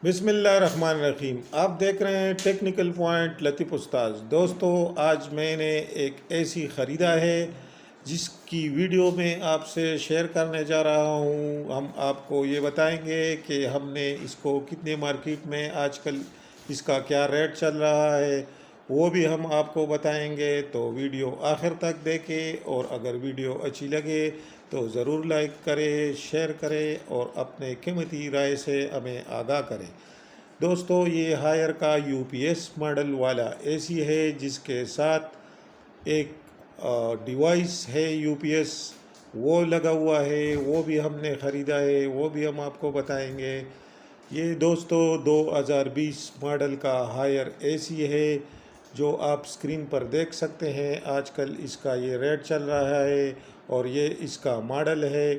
बिस्मिल्लाहिर्रहमानिर्रहीम। आप देख रहे हैं टेक्निकल पॉइंट लतीफ़ उस्ताद। दोस्तों, आज मैंने एक एसी ख़रीदा है जिसकी वीडियो में आपसे शेयर करने जा रहा हूं। हम आपको ये बताएंगे कि हमने इसको कितने मार्केट में आजकल इसका क्या रेट चल रहा है, वो भी हम आपको बताएंगे। तो वीडियो आखिर तक देखें और अगर वीडियो अच्छी लगे तो ज़रूर लाइक करें, शेयर करें और अपने कीमती राय से हमें आगाह करें। दोस्तों, ये हायर का यूपीएस मॉडल वाला एसी है जिसके साथ एक डिवाइस है यूपीएस, वो लगा हुआ है, वो भी हमने ख़रीदा है, वो भी हम आपको बताएंगे। ये दोस्तों 2020 मॉडल का हायर एसी है जो आप स्क्रीन पर देख सकते हैं। आजकल इसका ये रेट चल रहा है और ये इसका मॉडल है।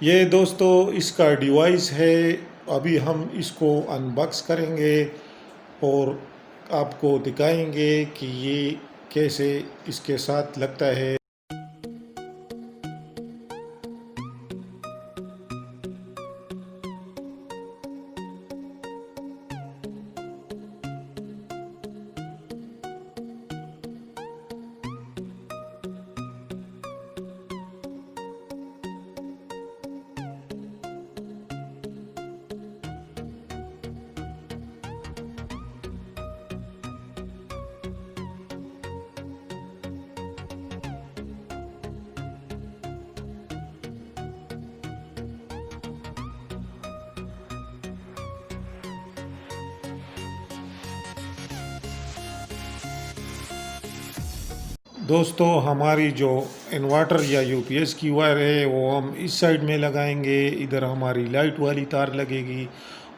ये दोस्तों इसका डिवाइस है। अभी हम इसको अनबॉक्स करेंगे और आपको दिखाएंगे कि ये कैसे इसके साथ लगता है। दोस्तों, हमारी जो इन्वर्टर या यूपीएस की वायर है वो हम इस साइड में लगाएंगे। इधर हमारी लाइट वाली तार लगेगी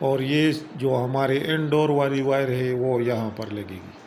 और ये जो हमारे इंडोर वाली वायर है वो यहाँ पर लगेगी।